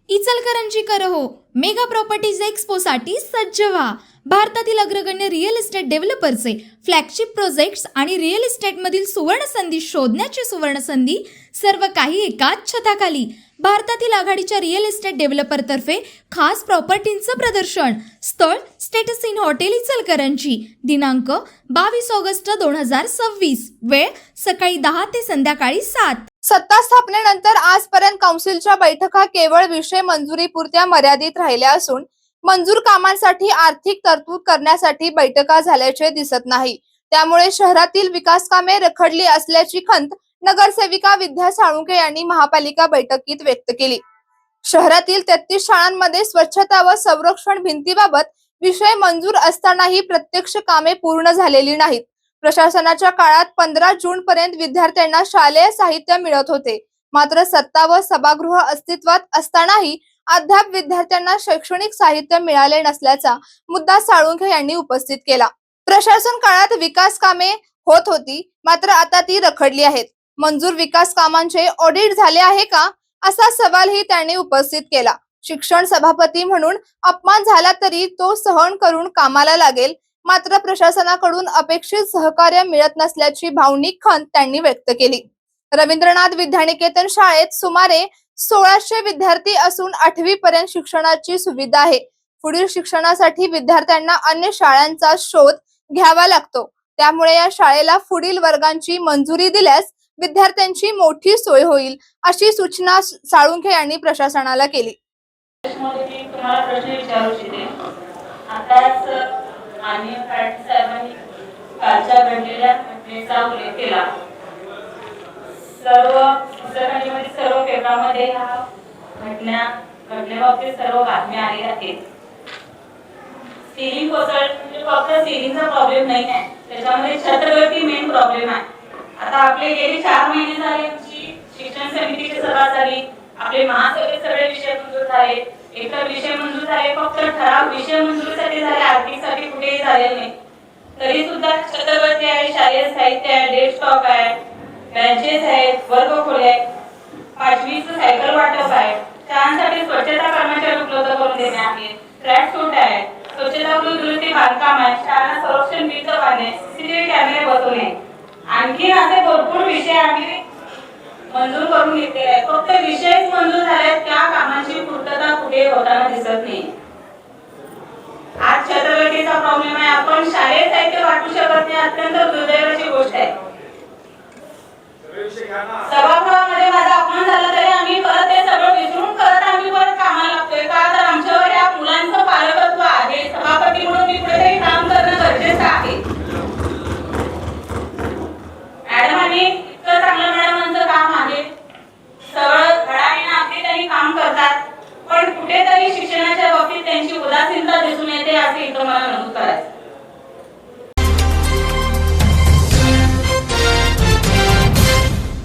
इचलकरंजीकर हो, mega properties एक्स्पोसाठी सज्ज व्हा. भारतातील अग्रगण्य रिअल इस्टेट डेव्हलपरचे फ्लॅगशिप प्रोजेक्ट्स आणि रिअल इस्टेटमधील सुवर्णसंधी शोधण्याची सुवर्णसंधी सर्व काही एकाच छताखाली. भारतातील आघाडीच्या रिअल इस्टेट डेव्हलपरतर्फे खास प्रॉपर्टींचं प्रदर्शन. स्थळ स्टेटस इन हॉटेल इचलकरंजी. दिनांक 22 ऑगस्ट 2026. वेळ सकाळी 10 ते संध्याकाळी 7. सत्ता स्थापनेनंतर आजपर्यंत काउन्सिलच्या बैठका केवळ विषय मंजुरीपुरत्या मर्यादित राहिल्या असून मंजूर कामांसाठी आर्थिक तरतूद करण्यासाठी बैठका झाल्याचे दिसत नाही. त्यामुळे शहरातील विकास कामे रखडली असल्याची खंत नगरसेविका विद्या साळुंखे यांनी महापालिका बैठकीत व्यक्त केली. शहरातील 33 शाळांमध्ये स्वच्छता व संरक्षण भिंतीबाबत विषय मंजूर असतानाही प्रत्यक्ष कामे पूर्ण झालेली नाहीत. प्रशासनाच्या काळात 15 जून पर्यंत विद्यार्थ्यांना शालेय साहित्य मिळत होते, मात्र सत्ता व सभागृह अस्तित्वात असतानाही अद्याप विद्यार्थ्यांना शैक्षणिक साहित्य मिळाले नसल्याचा मुद्दा साळुंखे यांनी उपस्थित केला. प्रशासन काळात विकास कामे होत होती, मात्र आता ती रखडली आहेत. मंजूर विकास कामांचे ऑडिट झाले आहे का, असा सवालही त्यांनी उपस्थित केला. शिक्षण सभापती म्हणून अपमान झाला तरी तो सहन करून कामाला लागेल, मात्र प्रशासनाकडून अपेक्षित सहकार्य मिळत नसल्याची भावनिक खंत त्यांनी व्यक्त केली. रवींद्रनाथ विद्यानिकेतन शाळेत सुमारे 1600 विद्यार्थी असून 8वी पर्यंत शिक्षणाची सुविधा आहे. पुढील शिक्षणासाठी विद्यार्थ्यांना अन्य शाळांचा शोध घ्यावा लागतो. त्यामुळे या शाळेला पुढील वर्गांची मंजुरी दिल्यास विद्यार्थ्यांची मोठी सोय होईल, अशी सूचना साळुंखे यांनी प्रशासनाला केली. आणि साहेबांनी कालच्या घडलेल्या घटनेचा उल्लेख केला. सर्व पेपरामध्ये ह्या घटनेबाबतीत सर्व बातम्या आलेल्या आहेत. सिलिंग कोसळणे फक्त सिलिंगचा प्रॉब्लेम नाही आहे, त्याच्यामध्ये छतावरती मेन प्रॉब्लेम आहे. आता आपले गेली 4 महिने झाले शिक्षण समितीची सभा झाली, आपले महासभेत सगळे विषय मंजूर झाले. एकतर विषय मंजूर झाले, फक्त ठराव विषय मंजुरीसाठी झाले, आर्थिकसाठी कुठेही झाले नाही. तरी सुद्धा छतावरती आहे, शालेय साहित्य आहे, डेस्क स्टॉक आहे, बेंचेस आहेत, वर्गखोल्या आहेत, 5वीचं सायकल वाटप आहे, शाळांसाठी स्वच्छता कर्मचारी उपलब्ध करून देणे आहे, फ्लॅट सूट आहे, स्वच्छतागृह दुरुस्ती बांधकाम आहे, शाळांना संरक्षण भिंत बांधणे, सीसीटीव्ही कॅमेरे बसवणे, आणखी असे भरपूर विषय आम्ही मंजूर करून घेतलेले आहे. फक्त विषयच मंजूर झाले, त्या कामांची पूर्तता कुठे होताना दिसत नाही. आज छत्रपतीचा प्रॉब्लेम आहे, आपण शालेय साहित्य वाटू शकत नाही, अत्यंत दुर्दैवाची गोष्ट आहे. सभागृहामध्ये माझा अपमान झाला तरी आम्ही परत ते सगळं विसरून परत आम्ही परत कामाला लागतोय. का तर आमच्यावर या मुलांचं पालकत्व आहे. सभापती म्हणून मी कुठेतरी काम करणं गरजेचं आहे. मॅडमांनी इतकं चांगलं मॅडमांचं काम आहे, सगळं धडाडीने आपली त्यांनी काम करतात, पण कुठेतरी शिक्षणाच्या बाबतीत त्यांची उदासीनता दिसून येते, असे इथं मला